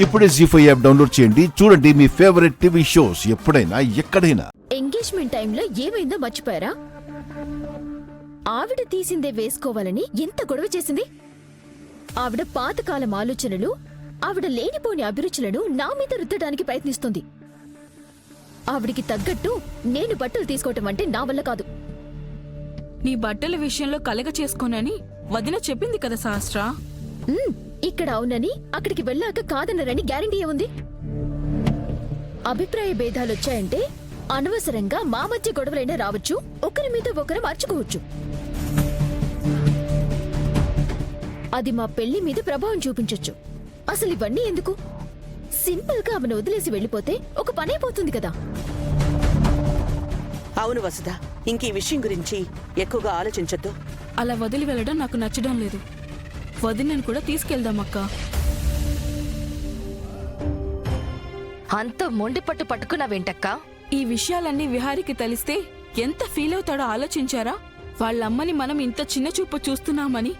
ఇప్పుడే జీ5 app download చేయండి. చూడండి మీ ఫేవరెట్ టీవీ షోస్ ఎప్పుడైనా ఎక్కడైనా. ఎంగేజ్మెంట్ టైంలో ఏమైందో మర్చిపోయారా? ఆవిడ తీసిందే వేసుకోవాలని ఎంత గొడవ చేసింది. ఆవిడ పాతకాలం ఆలోచనలు, ఆవిడ లేనిపోని అభిరుచులను నా మీద రుద్దడానికి ప్రయత్నిస్తుంది. ఆవిడికి తగ్గట్టు నేను బట్టలు తీసుకోవటం అంటే నా వల్ల కాదు. నీ బట్టల విషయంలో కలగ చేసుకోనని వదిన చెప్పింది కదా సహస్ర. ఇక్కడ అవునని అక్కడికి వెళ్ళాక కాదనరని గ్యారంటీ ఏముంది? అభిప్రాయ భేదాలొచ్చాయంటే అనవసరంగా మా మధ్య గొడవలైనా రావచ్చు, ఒకరి మీద ఒకరు మార్చుకోవచ్చు. అది మా పెళ్లి మీద ప్రభావం చూపించొచ్చు. అసలు ఇవన్నీ ఎందుకు? సింపుల్ గా ఆమెను వదిలేసి వెళ్ళిపోతే ఒక పనైపోతుంది కదా. అవును వసుధ, ఇంక ఈ విషయం గురించి ఎక్కువగా ఆలోచించొద్దు. అలా వదిలి వెళ్ళడం నాకు నచ్చడం లేదు. వదినను కూడా తీసుకెళ్దామక్క. అంత మొండి పట్టు పట్టుకున్నావేంటక్కా? ఈ విషయాలన్నీ విహారికి తెలిస్తే ఎంత ఫీల్ అవుతాడో ఆలోచించారా? వాళ్ళమ్మని మనం ఇంత చిన్న చూపు చూస్తున్నామని,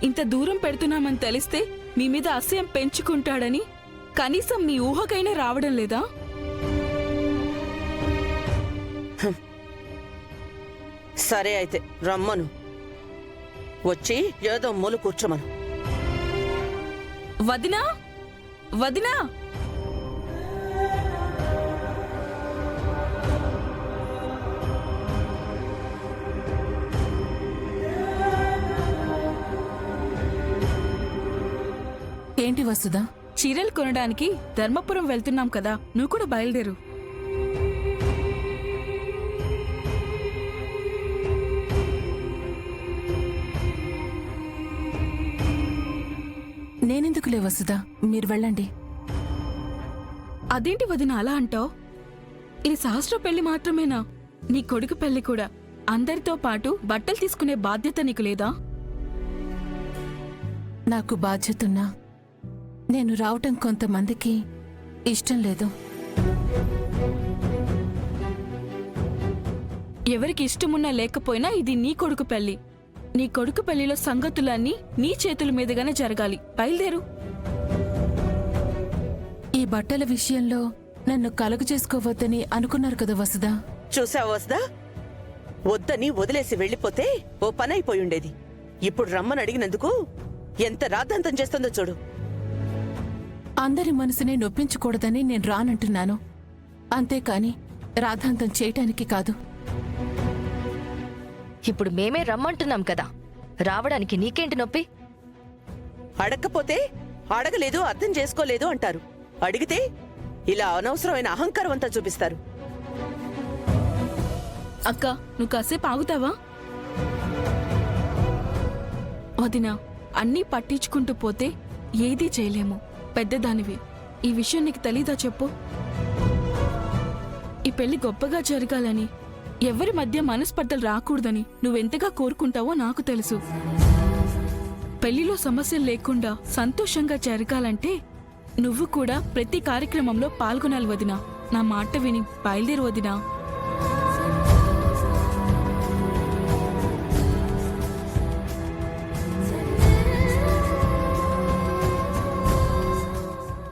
ఇంత దూరం పెడుతున్నామని తెలిస్తే మీ మీద అసహ్యం పెంచుకుంటాడని కనీసం మీ ఊహకైనా రావడం లేదా? సరే అయితే రమ్మను, వచ్చి ఏదో మూలు కూర్చోమను. వదినా, వదినా! ఏంటి వసుదా? చీరలు కొనడానికి ధర్మపురం వెళ్తున్నాం కదా, నువ్వు కూడా బయలుదేరు. నేనెందుకులే వసుదా, మీరు వెళ్ళండి. అదేంటి వదిన అలా అంటావు? ఇది సహస్ర పెళ్లి మాత్రమేనా? నీ కొడుకు పెళ్లి కూడా. అందరితో పాటు బట్టలు తీసుకునే బాధ్యత నీకు లేదా? నాకు బాధ్యతున్నా నేను రావటం కొంతమందికి ఇష్టం లేదు. ఎవరికి ఇష్టమున్నా లేకపోయినా ఇది నీ కొడుకు పెళ్లి. నీ కొడుకు పెళ్లిలో సంగతులన్నీ నీ చేతుల మీదుగానే జరగాలి. బయలుదేరు. ఈ బట్టల విషయంలో నన్ను కలుగు చేసుకోవద్దని అనుకున్నారు కదా వసుదా. చూసావా వసుధ, వద్దని వదిలేసి వెళ్ళిపోతే ఓ పనైపోయుండేది. ఇప్పుడు రమ్మని అడిగినందుకు ఎంత రాద్ధాంతం చేస్తుందో చూడు. అందరి మనసునే నొప్పించకూడదని నేను రానంటున్నాను, అంతేకాని రాద్ధాంతం చేయటానికి కాదు. ఇప్పుడు మేమే రమ్మంటున్నాం కదా, రావడానికి నీకేంటి నొప్పి? అడగకపోతే అడగలేదు, అర్థం చేసుకోలేదు అంటారు. అడిగితే ఇలా అనవసరమైన అహంకారం అంతా చూపిస్తారు. అక్క, నువ్వు కాసేపు ఆగుతావా? వదినా, అన్నీ పట్టించుకుంటూ పోతే ఏదీ చేయలేము. పెద్దదానివి, ఈ విషయం నీకు తెలీదా చెప్పు? ఈ పెళ్లి గొప్పగా జరగాలని, ఎవరి మధ్య మనస్పర్ధలు రాకూడదని నువ్వెంతగా కోరుకుంటావో నాకు తెలుసు. పెళ్లిలో సమస్యలు లేకుండా సంతోషంగా జరగాలంటే నువ్వు కూడా ప్రతి కార్యక్రమంలో పాల్గొనాలి వదినా. నా మాట విని బయలుదేరు వదినా.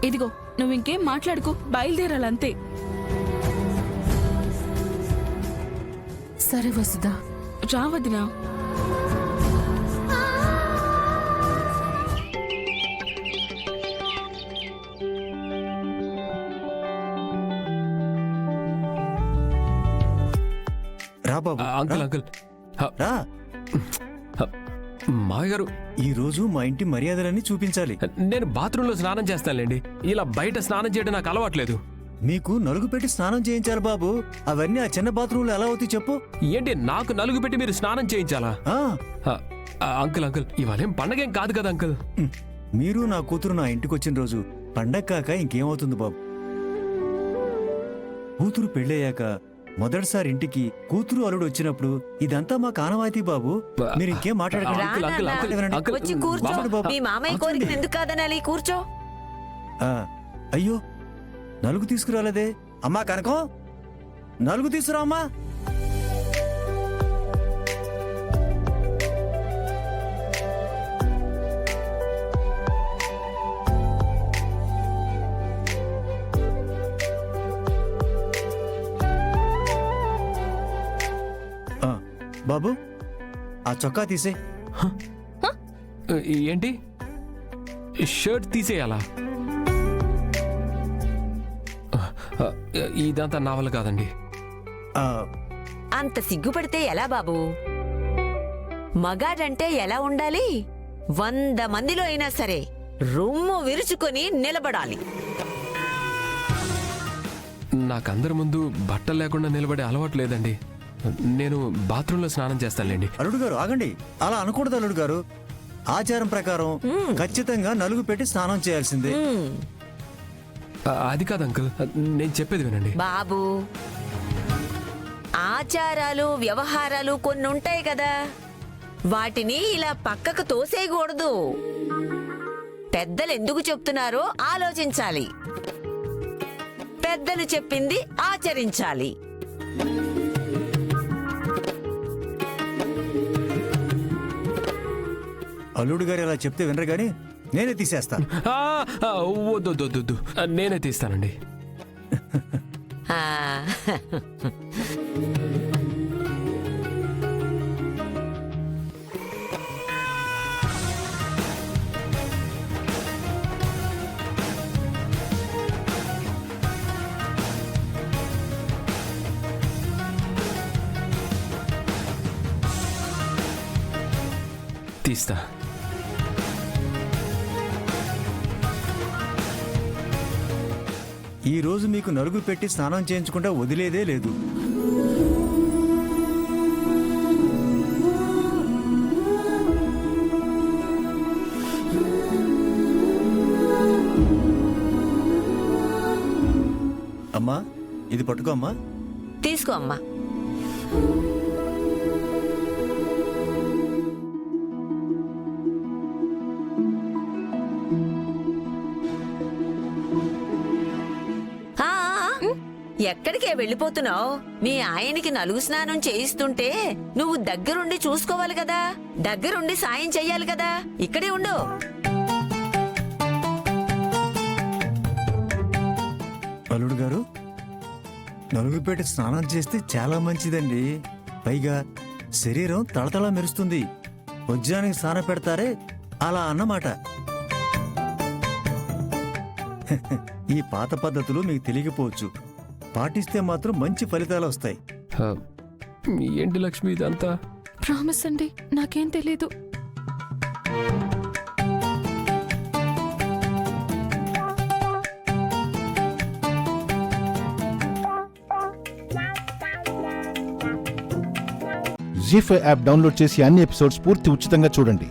ఇదిగో, నువ్వింకేం మాట్లాడుకో, బయలుదేరాలంతే. సరే వసుదా. రావదినా. రా బాబు. అంకుల్ అంకుల్ రా. మావయ్య గారు, ఈ రోజు మా ఇంటి మర్యాదలన్నీ చూపించాలి. నేను బాత్రూంలో స్నానం చేస్తానులేండి. ఇలా బయట స్నానం చేయడం నాకు అలవాట్లేదు. మీకు నలుగు పెట్టి స్నానం చేయించాలి బాబు. అవన్నీ ఆ చిన్న బాత్రూంలో ఎలా అవుతాయి చెప్పు? ఏంటి, నాకు నలుగు పెట్టి మీరు స్నానం చేయించాలా? అంకుల్ అంకుల్, ఇవాళేం పండగేం కాదు కదా అంకుల్. మీరు నా కూతురు నా ఇంటికి వచ్చిన రోజు పండగ కాక ఇంకేమవుతుంది బాబు? కూతురు పెళ్ళయ్యాక మొదటిసారి ఇంటికి కూతురు అల్లుడు వచ్చినప్పుడు ఇదంతా మా కానవాయితీ బాబు. మీరు ఇంకేం మాట్లాడకండి. అంకుల్ అంకుల్ అంకుల్ అంకుల్ వచ్చి కూర్చో. బాబు. మీ మామయ్య కోరిక ఎందుకు కాదనాలి? కూర్చో. అయ్యో, నలుగు తీసుకురాలేదే అమ్మా. కనకం, నలుగు తీసుకురా అమ్మా. బాబు ఆ చొక్కా తీసే. ఏంటి షర్ట్ తీసేయాలా? ఇదంతా నా వల్ల కాదండి. అంత సిగ్గుపడితే ఎలా బాబు? మగాడంటే ఎలా ఉండాలి? 100 మందిలో అయినా సరే రొమ్ము విరుచుకొని నిలబడాలి. నాకు అందరి ముందు బట్టలు లేకుండా నిలబడే అలవాటు లేదండి. నేను బాత్రూంలో స్నానం చేస్తానులేండి. అల్లుడు గారు ఆగండి, అలా అనకూడదు అల్లుడు గారు. ఆచారం ప్రకారం ఖచ్చితంగా నలుగు పెట్టి స్నానం చేయాల్సిందే. అది కాదు అంకుల్, నేను చెప్పేది వినండి. బాబు, ఆచారాలు వ్యవహారాలు కొన్ని ఉంటాయి కదా, వాటిని ఇలా పక్కకు తోసేయకూడదు. పెద్దలు ఎందుకు చెప్తున్నారో ఆలోచించాలి. పెద్దలు చెప్పింది ఆచరించాలి. అల్లుడు గారు ఇలా చెప్తే వినరు గాని నేనే తీసేస్తాను. వద్దు, నేనే తీస్తానండి. ఆ, తీస్తా. ఈ రోజు మీకు నలుగు పెట్టి స్నానం చేయించకుండా వదిలేదే లేదు. అమ్మా, ఇది పట్టుకో అమ్మా. తీసుకో అమ్మా. ఎక్కడికే వెళ్ళిపోతున్నావు? మీ ఆయనకి నలుగు స్నానం చేయిస్తుంటే నువ్వు దగ్గరుండి చూసుకోవాలి కదా, దగ్గరుండి సాయం చెయ్యాలి కదా. ఇక్కడే ఉండు. అల్లుడు గారు, నలుగు పెట్టి స్నానం చేస్తే చాలా మంచిదండి. పైగా శరీరం తళతళ మెరుస్తుంది. వజ్రానికి స్నానం పెడతారే అలా అన్నమాట. ఈ పాత పద్ధతులు మీకు తెలియకపోవచ్చు, పాటిస్తే మాత్రం మంచి ఫలితాలు వస్తాయి. ఏంటి లక్ష్మి ఇదంతా? ప్రామిస్ అండి, నాకేం తెలీదు. జీ5 యాప్ డౌన్లోడ్ చేసి అన్ని ఎపిసోడ్స్ పూర్తి ఉచితంగా చూడండి.